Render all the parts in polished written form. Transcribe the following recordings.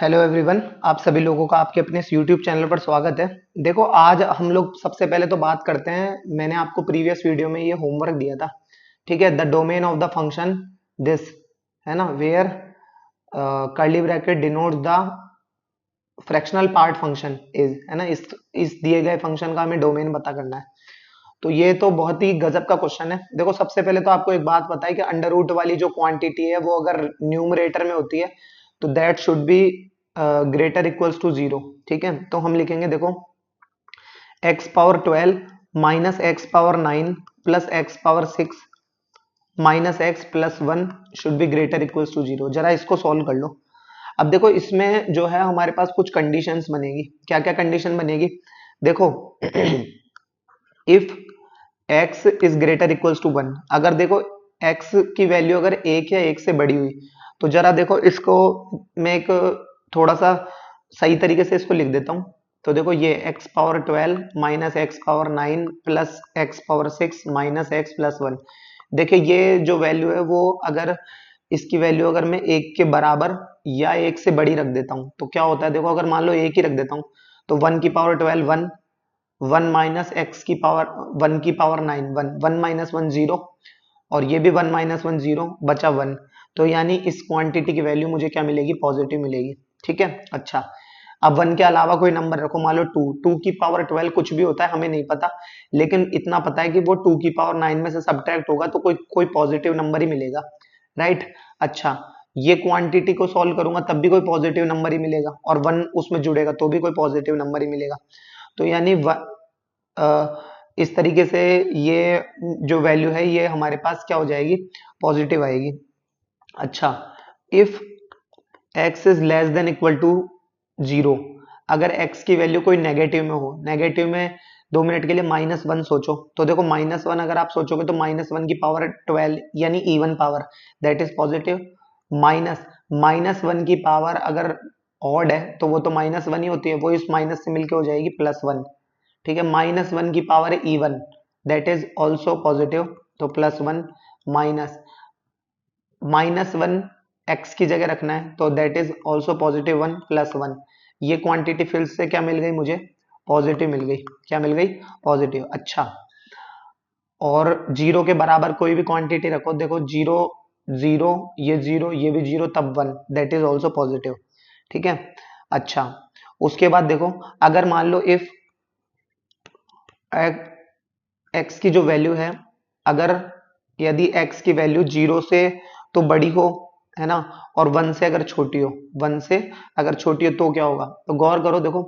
Hello everyone, आप सभी लोगों का आपके अपने इस यूट्यूब चैनल पर स्वागत है। देखो, आज हम लोग सबसे पहले तो बात करते हैं। मैंने आपको प्रीवियस वीडियो में ये होमवर्क दिया था, ठीक है। The domain of the function this, है ना, where curly bracket denote the fractional part function is, है ना। इस दिए गए फंक्शन का हमें डोमेन पता करना है। तो ये तो बहुत ही गजब का क्वेश्चन है। देखो, सबसे पहले तो आपको एक बात पता है कि अंडर रूट वाली जो क्वांटिटी है वो अगर न्यूमरेटर में होती है तो that should be greater equals to zero. ठीक है, तो हम लिखेंगे, देखो, x power 12 minus x power 9 plus x power 6 minus x plus 1 should be greater equals to zero. जरा इसको सॉल्व कर लो। अब देखो, इसमें जो है हमारे पास कुछ कंडीशंस बनेगी। क्या क्या कंडीशन बनेगी? देखो, if x is greater equals to 1, अगर देखो x की वैल्यू अगर एक या एक से बड़ी हुई, तो जरा देखो इसको मैं एक थोड़ा सा सही तरीके से इसको लिख देता हूं। तो देखो, ये x power 12 minus x power 9 plus x power 6 minus x plus 1। देखिए, ये जो वैल्यू है वो अगर इसकी वैल्यू अगर मैं एक के बराबर या एक से बड़ी रख देता हूं तो क्या होता है? देखो, अगर मान लो एक ही रख देता हूं तो 1 की पावर 12 1, 1 माइनस एक्स की पावर 1 की पावर 9 1, 1 माइनस 1 जीरो, और ये भी 1 माइनस 1 जीरो, बचा 1। तो यानी इस क्वांटिटी की वैल्यू मुझे क्या मिलेगी? पॉजिटिव मिलेगी। ठीक है, अच्छा। अब 1 के अलावा कोई नंबर रखो, मान लो 2, 2 की पावर 12 कुछ भी होता है, हमें नहीं पता, लेकिन इतना पता है कि वो 2 की पावर 9 में से सब्ट्रैक्ट होगा तो कोई कोई पॉजिटिव नंबर ही मिलेगा, राइट। अच्छा, ये क्वांटिटी को सॉल्व करूंगा तब भी कोई पॉजिटिव नंबर ही मिलेगा, और 1 उसमें जुड़ेगा तो भी कोई पॉजिटिव नंबर ही मिलेगा। तो यानी इस तरीके से ये जो वैल्यू है ये हमारे पास क्या हो जाएगी? पॉजिटिव आएगी। अच्छा, if x is less than equal to zero, अगर x की वैल्यू कोई नेगेटिव में हो, नेगेटिव में 2 मिनट के लिए -1 सोचो, तो देखो -1 अगर आप सोचोगे तो -1 की पावर 12 यानी even power, that is positive. Minus -1 की पावर अगर ऑड है तो वो तो -1 ही होती है, वो इस माइनस से मिलके हो जाएगी +1। ठीक है, -1 की power even, that is also positive, तो +1 माइनस -1 एक्स की जगह रखना है तो दैट इज ऑल्सो पॉजिटिव 1 +1। ये क्वांटिटी फिर से क्या मिल गई मुझे? पॉजिटिव मिल गई। क्या मिल गई? पॉजिटिव। अच्छा, और जीरो के बराबर कोई भी क्वांटिटी रखो, देखो जीरो, जीरो, ये भी जीरो, तब 1, दैट इज ऑल्सो पॉजिटिव। ठीक है, अच्छा। उसके बाद देखो, अगर मान लो इफ एक्स की जो वैल्यू है, अगर यदि एक्स की वैल्यू जीरो से तो बड़ी हो, है ना, और 1 से अगर छोटी हो, 1 से अगर छोटी हो तो क्या होगा? तो गौर करो, देखो,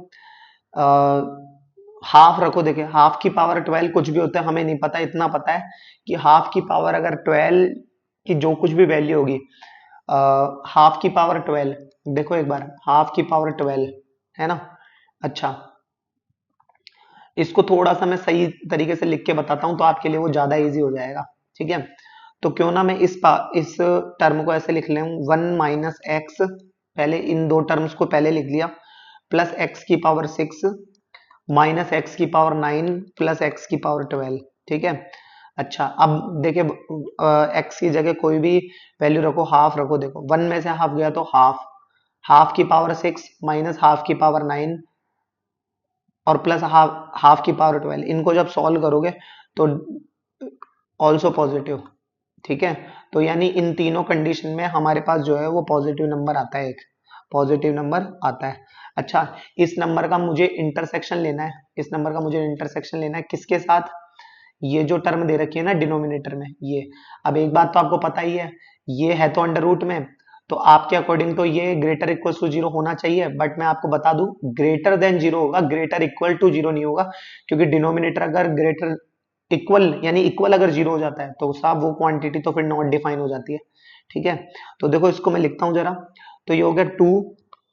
हाफ रखो। देखिए, हाफ की पावर 12 कुछ भी होता है, हमें नहीं पता, इतना पता है कि हाफ की पावर अगर 12 की जो कुछ भी वैल्यू होगी, हाफ की पावर 12, देखो एक बार, हाफ की पावर 12, है ना। अच्छा, इसको थोड़ा सा मैं सही तरीके से लिख के बताता हूं तो आपके लिए वो ज्यादा इजी हो जाएगा। ठीक है, तो क्यों ना मैं इस टर्म को ऐसे लिख ले, 1 माइनस एक्स, पहले इन दो टर्म्स को पहले लिख लिया, प्लस एक्स की पावर 6 माइनस एक्स की पावर 9 प्लस एक्स की पावर 12। ठीक है, अच्छा, अब देखिए, एक्स की जगह कोई भी वैल्यू रखो, हाफ रखो। देखो, 1 में से हाफ गया तो हाफ, हाफ की पावर 6 माइनस हाफ की पावर 9 और प्लस हाफ, हाफ की पावर 12, इनको जब सॉल्व करोगे तो ऑल्सो पॉजिटिव। ठीक है, तो यानी इन तीनों कंडीशन में हमारे पास जो है वो पॉजिटिव नंबर आता है, एक पॉजिटिव नंबर आता है। अच्छा, इस नंबर का मुझे इंटरसेक्शन लेना है, इस नंबर का मुझे इंटरसेक्शन लेना है किसके साथ? ये जो टर्म दे रखी है ना डिनोमिनेटर में, ये। अब एक बात तो आपको पता ही है, ये है तो अंडर रूट में, तो आपके अकॉर्डिंग तो ये ग्रेटर इक्वल टू जीरो होना चाहिए, बट मैं आपको बता दूं, ग्रेटर देन जीरो होगा, ग्रेटर इक्वल टू जीरो नहीं होगा, क्योंकि डिनोमिनेटर अगर ग्रेटर इक्वल यानी इक्वल अगर जीरो हो जाता है तो साहब वो क्वांटिटी तो फिर नॉट डिफाइन हो जाती है। ठीक है, तो देखो इसको मैं लिखता हूं जरा। तो ये हो गया 2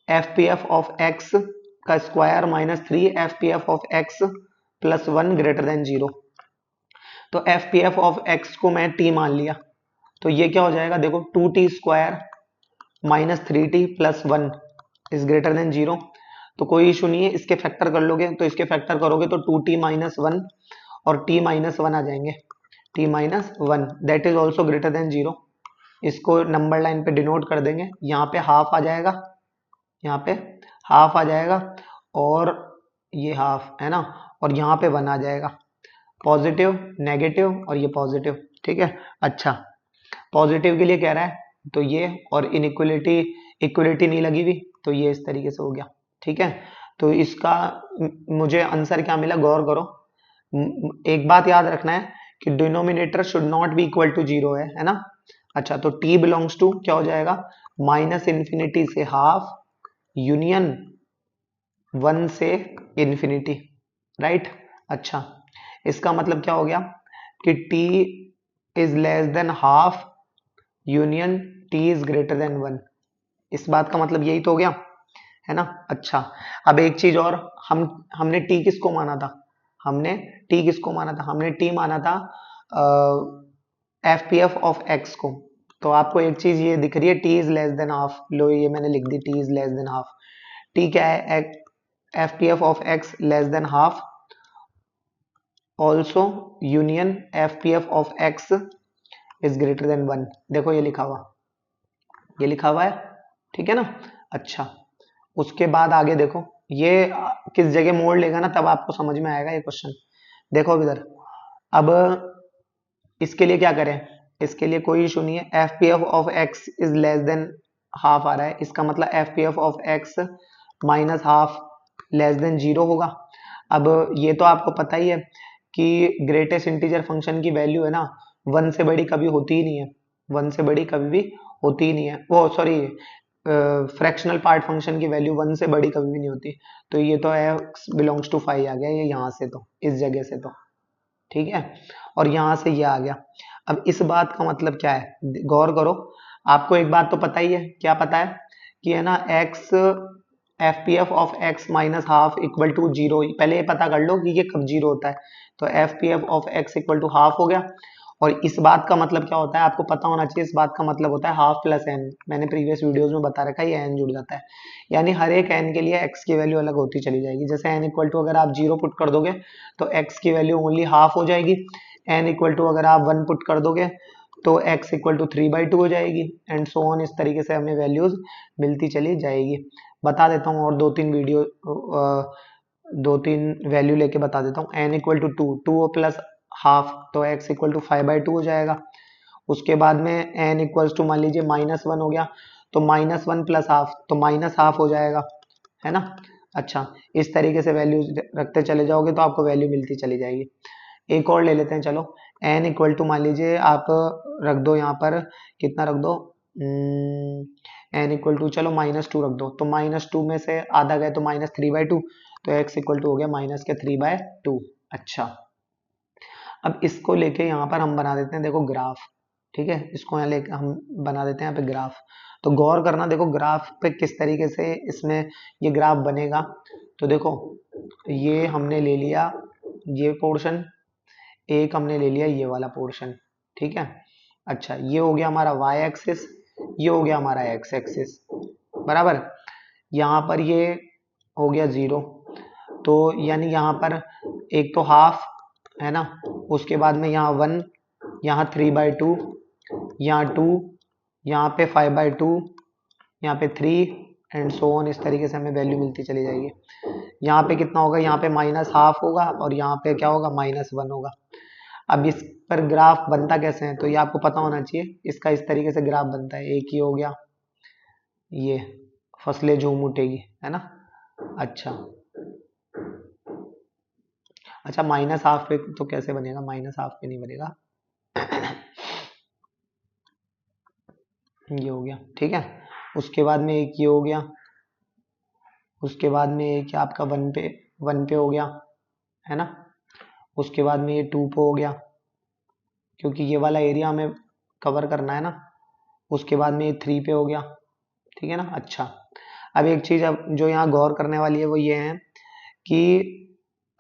F P F of X का square minus 3 F P F of X plus 1 greater than zero. तो F P F of X को मैं टी मान लिया, तो ये क्या हो जाएगा? देखो, 2t square minus 3t plus 1 is greater than zero. तो कोई इशू नहीं है, इसके फैक्टर कर लोगे, तो इसके फैक्टर करोगे तो 2t माइनस 1 और t माइनस 1 आ जाएंगे, t minus 1 that is also greater than zero. इसको नंबर लाइन पे डिनोट कर देंगे, यहाँ पे हाफ आ जाएगा, यहाँ पे हाफ आ जाएगा और ये हाफ है ना, और यहाँ पे 1 आ जाएगा, पॉजिटिव नेगेटिव और ये पॉजिटिव। ठीक है, अच्छा पॉजिटिव के लिए कह रहा है तो ये, और इनइक्वलिटी इक्वलिटी नहीं लगी हुई तो ये इस तरीके से हो गया। ठीक है, तो इसका मुझे आंसर क्या मिला, गौर करो। एक बात याद रखना है कि denominator should not be equal to zero है ना। अच्छा, तो t बिलोंग्स टू क्या हो जाएगा, माइनस इन्फिनिटी से हाफ यूनियन 1 से इन्फिनिटी, राइट। अच्छा, इसका मतलब क्या हो गया कि t is less than half union t is greater than 1। इस बात का मतलब यही तो हो गया, है ना। अच्छा, अब एक चीज और, हमने t किसको माना था, हमने t किसको माना था, हमने t माना था F P F of X को। तो आपको एक चीज ये दिख रही है, t is less than half, लो ये मैंने लिख दी, t is less than half. t क्या है, F P F of X less than half, also union F P F of x is greater than 1। देखो ये लिखा हुआ, ये लिखा हुआ है, ठीक है ना। अच्छा, उसके बाद आगे देखो, ये किस जगह मोड़ लेगा ना, तब आपको समझ में आएगा ये क्वेश्चन। देखो अब इधर, अब इसके लिए क्या करें, इसके लिए कोई इशू नहीं है, F P F of x is less than half आ रहा है, इसका मतलब F P F of x minus half less than zero होगा। अब ये तो आपको पता ही है कि ग्रेटेस्ट इंटीजर फंक्शन की वैल्यू है ना, 1 से बड़ी कभी होती ही नहीं है, 1 से बड़ी कभी भी होती ही नहीं है, वो सॉरी फ्रैक्शनल पार्ट फंक्शन की वैल्यू 1 से बड़ी कभी भी नहीं होती। तो ये तो x बिलोंग्स टू 5 आ गया, ये यहाँ से तो इस जगह से तो, ठीक है, और यहाँ से ये आ गया। अब इस बात का मतलब क्या है, गौर करो, आपको एक बात तो पता ही है, क्या पता है कि है ना x F P F of x minus half equal to zero. पहले ये पता कर लो कि ये कब जीरो होता है, तो F P F of x equal to half हो गया। और इस बात का मतलब क्या होता है, आपको पता होना चाहिए, इस बात का मतलब होता है हाफ प्लस एन। मैंने प्रीवियस वीडियोस में बता रखा है, ये एन जुड़ जाता है, यानी हर एक एन के लिए एक्स की वैल्यू अलग होती चली जाएगी। जैसे एन इक्वल टू अगर आप जीरो पुट कर दोगे तो एक्स की वैल्यू ओनली हाफ हो जाएगी, एन इक्वल टू अगर आप 1 पुट कर दोगे तो एक्स इक्वल टू 3/2 हो जाएगी, एंड सो ऑन। इस तरीके से हमें वैल्यूज मिलती चली जाएगी। बता देता हूँ और दो तीन वैल्यू लेके बता देता हूँ। N equal to 2 plus half, तो x इक्वल टू 5/2 हो जाएगा। उसके बाद में n इक्वल्स टू मान लीजिए -1 हो गया, तो -1 प्लस हाफ, तो माइनस हाफ हो जाएगा, है ना। अच्छा, इस तरीके से वैल्यू रखते चले जाओगे तो आपको वैल्यू मिलती चली जाएगी। एक और ले लेते हैं, चलो n इक्वल टू मान लीजिए आप रख दो यहाँ पर, कितना रख दो, n इक्वल टू चलो -2 रख दो, तो -2 में से आधा गए तो -3/2, तो x इक्वल टू हो गया -3/2। अच्छा, अब इसको लेके यहाँ पर हम बना देते हैं, देखो ग्राफ, ठीक है, इसको यहाँ लेके हम बना देते हैं यहाँ पे ग्राफ। तो गौर करना, देखो ग्राफ पे किस तरीके से इसमें ये ग्राफ बनेगा। तो देखो, ये हमने ले लिया ये पोर्शन, एक हमने ले लिया ये वाला पोर्शन, ठीक है। अच्छा, ये हो गया हमारा y एक्सिस, ये हो गया हमारा x एक्सिस, बराबर। यहाँ पर ये हो गया 0, तो यानी यहाँ पर एक तो हाफ है ना, उसके बाद में यहाँ 1, यहाँ 3/2, यहाँ 2, यहाँ पे 5/2, यहाँ पे 3, एंड सो ऑन। इस तरीके से हमें वैल्यू मिलती चली जाएगी। यहाँ पे कितना होगा, यहाँ पे -हाफ होगा, और यहाँ पे क्या होगा, -1 होगा। अब इस पर ग्राफ बनता कैसे है, तो ये आपको पता होना चाहिए। इसका इस तरीके से ग्राफ बनता है, एक ही हो गया ये, फसलें झूम उठेगी, है ना। अच्छा, अच्छा -हाफ पे तो कैसे बनेगा, -हाफ पे नहीं बनेगा। ये हो गया, ठीक है। उसके बाद में एक ये हो गया, उसके बाद में एक आपका 1 पे हो गया, है ना। उसके बाद में ये 2 पे हो गया, क्योंकि ये वाला एरिया हमें कवर करना है ना। उसके बाद में ये 3 पे हो गया, ठीक है ना। अच्छा, अब एक चीज अब जो यहाँ गौर करने वाली है वो ये है कि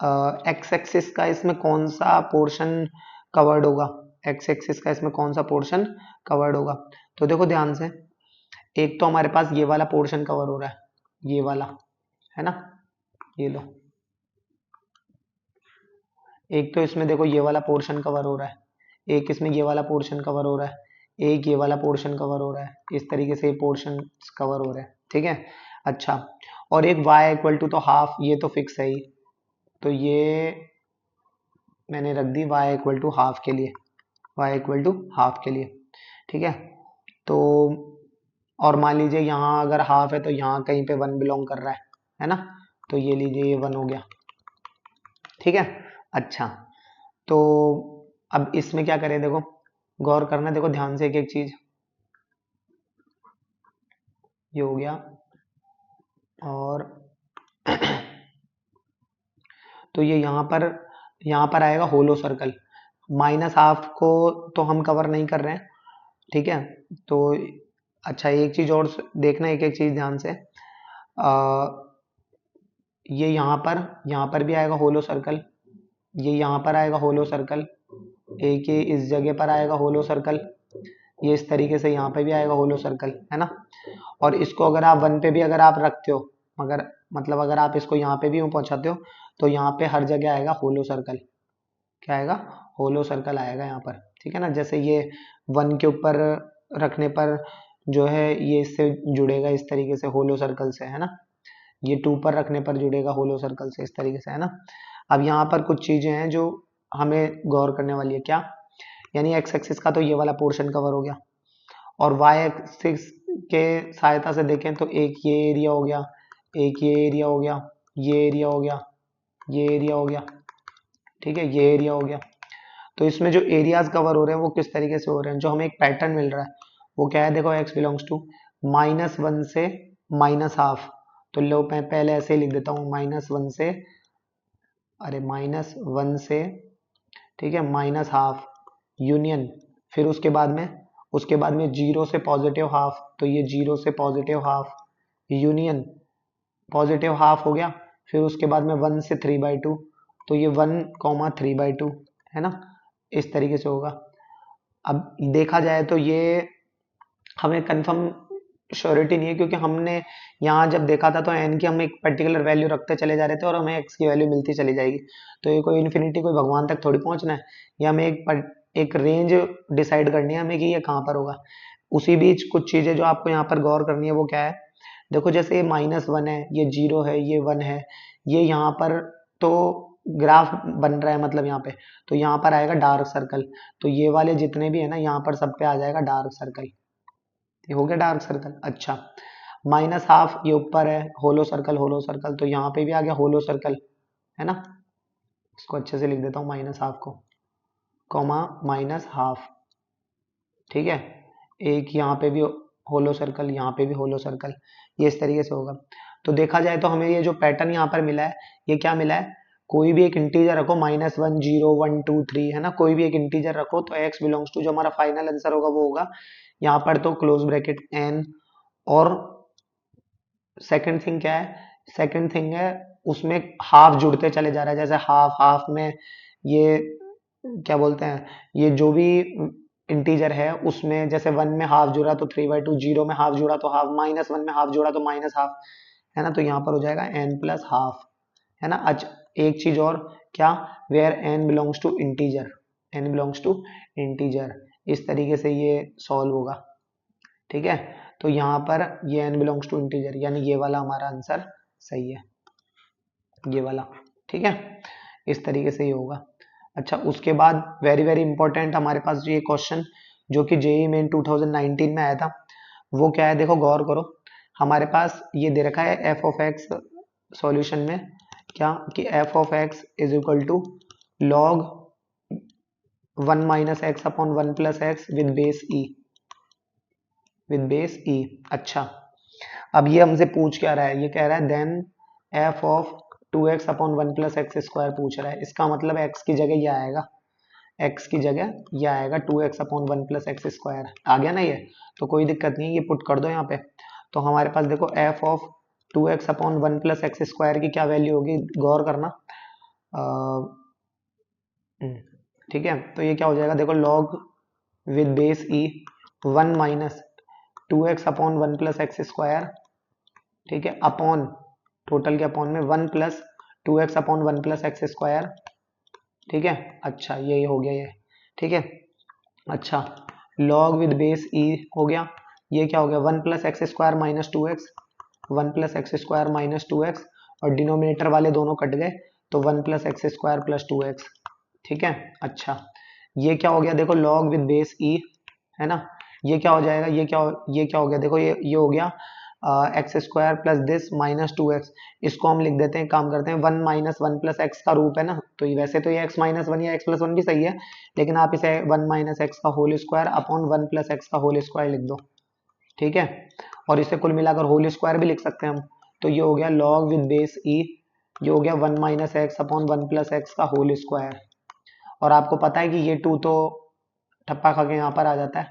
एक्स एक्सिस का इसमें कौन सा पोर्शन कवर्ड होगा, एक्स एक्सिस का इसमें कौन सा पोर्शन कवर्ड होगा। तो देखो ध्यान से, एक तो हमारे पास ये वाला पोर्शन कवर हो रहा है, ये वाला, है ना, ये लो। एक तो इसमें देखो ये वाला पोर्शन कवर हो रहा है, एक इसमें ये वाला पोर्शन कवर हो रहा है, एक ये वाला पोर्शन कवर हो रहा है, इस तरीके से ये पोर्शन कवर हो रहा है, ठीक है। अच्छा, और एक y इक्वल टू तो हाफ, ये तो फिक्स है ही, तो ये मैंने रख दी y इक्वल टू हाफ के लिए, y इक्वल टू हाफ के लिए, ठीक है। तो और मान लीजिए यहाँ अगर हाफ है तो यहाँ कहीं पे वन बिलोंग कर रहा है ना, तो ये लीजिए ये वन हो गया, ठीक है। अच्छा, तो अब इसमें क्या करें, देखो गौर करना, देखो ध्यान से एक एक चीज, ये हो गया, और तो ये यहाँ पर आएगा होलो सर्कल, माइनस हाफ को तो हम कवर नहीं कर रहे हैं, ठीक है। तो अच्छा, एक चीज और देखना, एक एक चीज ध्यान से, आ, ये यहाँ पर भी आएगा होलो सर्कल, ये यहाँ पर आएगा होलो सर्कल, एक ये इस जगह पर आएगा होलो सर्कल, ये इस तरीके से यहाँ पे भी आएगा होलो सर्कल, है ना। और इसको अगर आप वन पे भी अगर आप रखते हो, मगर मतलब अगर आप इसको यहाँ पे भी यूं पहुंचाते हो, तो यहाँ पे हर जगह आएगा होलो सर्कल, क्या आएगा, होलो सर्कल आएगा यहाँ पर, ठीक है ना। जैसे ये वन के ऊपर रखने पर जो है ये इससे जुड़ेगा इस तरीके से होलो सर्कल से, है ना। ये टू पर रखने पर जुड़ेगा होलो सर्कल से इस तरीके से, है ना। अब यहाँ पर कुछ चीजें हैं जो हमें गौर करने वाली है, क्या, यानी एक्स एक्सिस का तो ये वाला पोर्शन कवर हो गया, और वाई एक्सिस के सहायता से देखें तो एक ये एरिया हो गया, एक ये एरिया हो गया, ये एरिया हो गया, ये एरिया हो गया, ठीक है, ये एरिया हो गया। तो इसमें जो एरियाज कवर हो रहे हैं वो किस तरीके से हो रहे हैं, जो हमें एक पैटर्न मिल रहा है वो क्या है, देखो x बिलोंग्स टू -1 से -हाफ, तो लो मैं पहले ऐसे ही लिख देता हूँ, -1 से, अरे -1 से, ठीक है, -हाफ यूनियन, फिर उसके बाद में जीरो से पॉजिटिव हाफ, तो ये जीरो से positive half union, positive half हो गया, फिर उसके बाद में 1 से 3/2, तो ये 1, 3/2, है ना, इस तरीके से होगा। अब देखा जाए तो ये हमें कंफर्म श्योरिटी नहीं है, क्योंकि हमने यहाँ जब देखा था तो एन की हम एक पर्टिकुलर वैल्यू रखते चले जा रहे थे और हमें एक्स की वैल्यू मिलती चली जाएगी, तो ये कोई इन्फिनिटी कोई भगवान तक थोड़ी पहुंचना है, ये हमें एक रेंज डिसाइड करनी है हमें कि ये कहाँ पर होगा। उसी बीच कुछ चीजें जो आपको यहाँ पर गौर करनी है वो क्या है, देखो जैसे ये -1 है, ये जीरो है, ये वन है, ये यहाँ पर तो ग्राफ बन रहा है, मतलब यहाँ पे, तो यहाँ पर आएगा डार्क सर्कल, तो ये वाले जितने भी है ना यहाँ पर सब पे आ जाएगा डार्क सर्कल, ये हो गया डार्क सर्कल। अच्छा, -हाफ ये ऊपर है, होलो सर्कल, होलो सर्कल, तो यहाँ पे भी आ गया होलो सर्कल, है ना। इसको अच्छे से लिख देता हूँ, -हाफ को, कॉमा -हाफ, ठीक है। एक यहाँ पे भी होलो सर्कल, यहाँ पे भी होलो सर्कल, ये इस तरीके से होगा। तो देखा जाए तो हमें ये जो पैटर्न यहाँ पर मिला है, ये क्या मिला है, कोई भी एक इंटीजर रखो, -1, 0, 1, 2, 3, है ना, कोई भी एक इंटीजर रखो तो x बिलोंग्स टू जो हमारा फाइनल आंसर होगा वो होगा यहाँ पर तो क्लोज ब्रैकेट n, और सेकंड थिंग क्या है, सेकंड थिंग है उसमें हाफ जुड़ते चले जा रहा है, जैसे हाफ हाफ में ये क्या बोलते हैं, ये जो भी इंटीजर है उसमें जैसे 1 में हाफ जुड़ा तो 3/2, जीरो में हाफ जुड़ा तो हाफ, -1 में हाफ जुड़ा तो -हाफ, है ना, तो यहाँ पर हो जाएगा n+हाफ, है ना। अच्छा, एक चीज और, क्या, where n belongs to integer, n belongs to integer, इस तरीके से ये सॉल्व होगा, ठीक है। तो यहाँ पर ये n बिलोंग्स टू इंटीजर, यानी ये वाला हमारा आंसर सही है, ये वाला, ठीक है, इस तरीके से ये होगा। अच्छा, उसके बाद वेरी वेरी इंपॉर्टेंट हमारे पास ये क्वेश्चन जो कि जेई मेन 2019 में आया था, वो क्या है, देखो गौर करो, हमारे पास ये दे रखा है एफ ऑफ एक्स सॉल्यूशन में, क्या कि F of x is equal to log 1 - x upon 1 + x with base E, with base E. अच्छा, अब ये हमसे पूछ क्या रहा है, ये कह रहा है then F of 2x upon 1 + x² पूछ रहा है, इसका मतलब x की जगह ये आएगा, x की जगह ये आएगा 2x अपॉन 1 + x², आ गया ना ये, तो कोई दिक्कत नहीं है, ये पुट कर दो यहाँ पे। तो हमारे पास देखो F of 2x upon 1 + x² की क्या वैल्यू होगी, गौर करना, ठीक है। तो ये क्या हो जाएगा, देखो log with base E 1 - 2x upon 1 + x², ठीक है, अपॉन टोटल के अपॉन में 1 + 2x अपॉन 1 + x², ठीक है। अच्छा, ये हो गया ये, ठीक है। अच्छा, log विद बेस ई हो गया, ये क्या हो गया, 1 + x² - 2x one plus x square minus two x, और डिनोमिनेटर वाले दोनों कट गए तो one plus x square plus two x. ठीक है। अच्छा, ये क्या हो गया देखो, लॉग विद बेस ई, है ना। ये क्या हो जाएगा, ये क्या हो गया देखो, ये हो गया x square plus this minus two x. इसको हम लिख देते हैं, काम करते हैं, one minus one plus x का रूप है ना, तो ये वैसे तो ये एक्स माइनस वन या एक्स प्लस वन भी सही है, लेकिन आप इसे वन माइनस एक्स का whole square upon one plus x का होल स्क्वायर लिख दो। ठीक है, और इसे कुल मिलाकर होल स्क्वायर भी लिख सकते हैं हम। तो ये हो गया लॉग विद बेस ई, ये हो गया one minus x upon one plus x का होल स्क्वायर। और आपको पता है कि ये टू तो ठप्पा खा के यहाँ पर आ जाता है,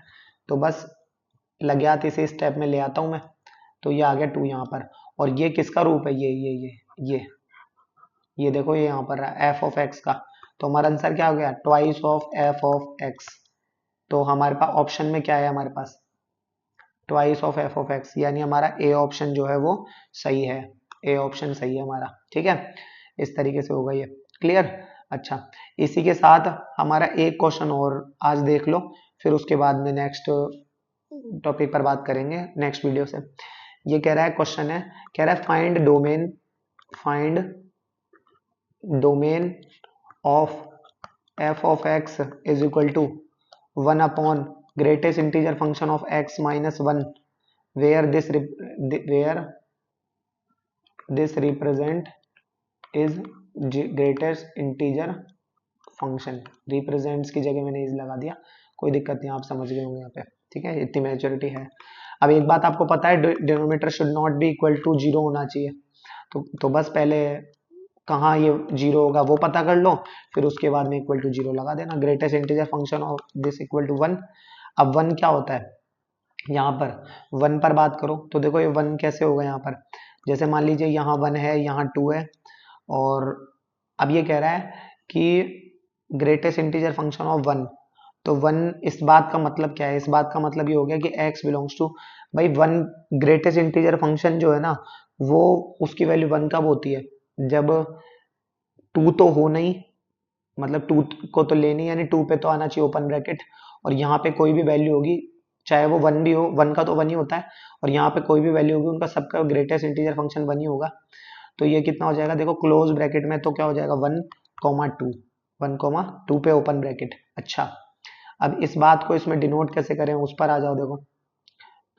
तो बस लग्यात इसे स्टेप में ले आता हूं मैं, तो ये आ गया टू यहाँ पर। और ये किसका रूप है, ये देखो, ये यहाँ पर एफ ऑफ एक्स का। तो हमारा आंसर क्या हो गया, twice of F of X. तो हमारे पास ऑप्शन में क्या है, हमारे पास twice of F of X, यानी हमारा ए ऑप्शन जो है वो सही है, ए ऑप्शन सही है हमारा। ठीक है, इस तरीके से होगा ये, क्लियर। अच्छा, इसी के साथ हमारा एक क्वेश्चन और आज देख लो, फिर उसके बाद में नेक्स्ट टॉपिक पर बात करेंगे नेक्स्ट वीडियो से। ये कह रहा है, क्वेश्चन है, कह रहा है find domain of F of x is equal to one upon greatest integer function of x minus one where this represent is greatest integer function. Represents की जगह मैंने इज लगा दिया, कोई दिक्कत नहीं, आप समझ गए होंगे यहाँ पे। ठीक है, इतनी मैच्योरिटी है। अब एक बात आपको पता है, denominator should not be equal to zero होना चाहिए, तो बस पहले कहाँ ये जीरो होगा वो पता कर लो, फिर उसके बाद में इक्वल टू जीरो लगा देना। Greatest integer function of this equal to one. अब वन क्या होता है, यहाँ पर वन पर बात करो तो देखो ये वन कैसे होगा, यहाँ पर जैसे मान लीजिए यहाँ वन है, यहाँ टू है, और अब ये कह रहा है कि greatest integer function of one, तो वन, इस बात का मतलब क्या है, इस बात का मतलब ये हो गया कि x बिलोंग्स टू, भाई वन ग्रेटेस्ट इंटीजर फंक्शन जो है ना, वो उसकी वैल्यू वन कब होती है, जब टू तो हो नहीं, मतलब टू को तो लेनी, यानी टू पे तो आना चाहिए ओपन ब्रैकेट, और यहाँ पे कोई भी वैल्यू होगी, चाहे वो वन भी हो, वन का तो वन ही होता है, और यहाँ पे कोई भी वैल्यू होगी, उनका सबका ग्रेटेस्ट इंटीजर फंक्शन वन ही होगा। तो ये कितना हो जाएगा देखो, क्लोज ब्रैकेट में तो क्या हो जाएगा, one comma two, one comma two पे ओपन ब्रैकेट। अच्छा, अब इस बात को इसमें डिनोट कैसे करें, उस पर आ जाओ। देखो,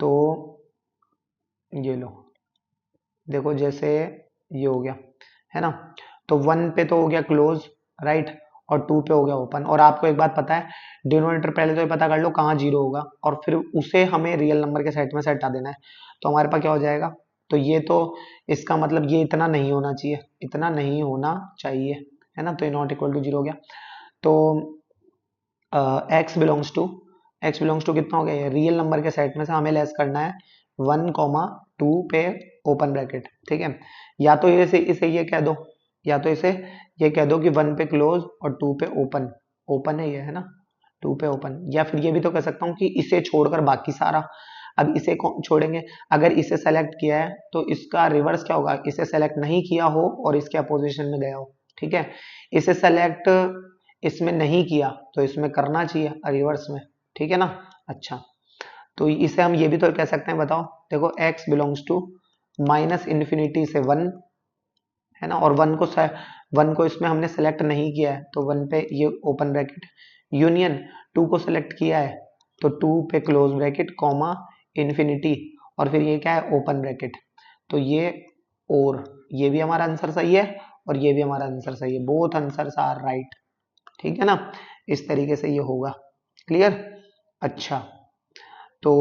तो ये लो, देखो जैसे ये हो गया, है ना, तो वन पे तो हो गया क्लोज, राइट, और टू पे हो गया ओपन। और आपको एक बात पता है, डिनोमिनेटर पहले तो ये पता कर लो कहाँ जीरो होगा, और फिर उसे हमें रियल नंबर के सेट में से हटा देना है। तो हमारे पास क्या हो जाएगा, तो ये तो, इसका मतलब ये इतना नहीं होना चाहिए, इतना नहीं होना चाहिए, है ना, तो ये नॉट इक्वल टू जीरो हो गया। तो एक्स बिलोंग्स टू कितना हो गया, ये रियल नंबर के सेट में से हमें लेस करना है वन कॉमा टू पे ओपन ब्रैकेट। ठीक है, या तो इसे इसे ये कह दो, या तो इसे ये कह दो कि वन पे क्लोज और टू पे ओपन, ओपन है ये, है ना, टू पे ओपन। या फिर ये भी तो कह सकता हूँ कि इसे छोड़कर बाकी सारा। अब इसे छोड़ेंगे, अगर इसे सेलेक्ट किया है तो इसका रिवर्स क्या होगा, इसे सेलेक्ट नहीं किया हो और इसके अपोजिशन में गया हो। ठीक है, इसे सेलेक्ट इसमें नहीं किया तो इसमें करना चाहिए रिवर्स में। ठीक है ना। अच्छा, तो इसे हम ये भी तो कह सकते हैं, बताओ, देखो x belongs to minus infinity से वन, है ना, और वन को इसमें हमने सेलेक्ट नहीं किया है, तो वन पे ये ओपन ब्रैकेट, यूनियन टू को सेलेक्ट किया है तो टू पे क्लोज ब्रैकेट कॉमा इन्फिनिटी, और फिर ये क्या है, ओपन ब्रैकेट। तो ये, और ये भी हमारा आंसर सही है, और ये भी हमारा आंसर सही है, बोथ आंसर्स आर राइट। ठीक है ना, इस तरीके से ये होगा, क्लियर। अच्छा, तो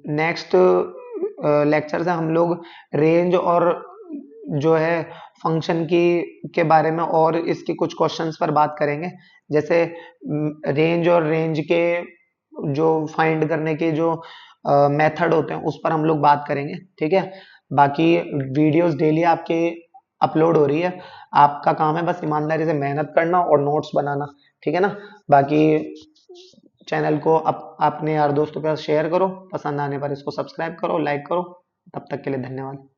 नेक्स्ट लेक्चर से हम लोग रेंज और जो है फंक्शन की के बारे में और इसके कुछ क्वेश्चंस पर बात करेंगे, जैसे रेंज और रेंज के जो फाइंड करने के जो मेथड होते हैं उस पर हम लोग बात करेंगे। ठीक है, बाकी वीडियोस डेली आपके अपलोड हो रही है, आपका काम है बस ईमानदारी से मेहनत करना और नोट्स बनाना। ठीक है ना, बाकी चैनल को अपने यार दोस्तों के साथ शेयर करो, पसंद आने पर इसको सब्सक्राइब करो, लाइक करो। तब तक के लिए धन्यवाद।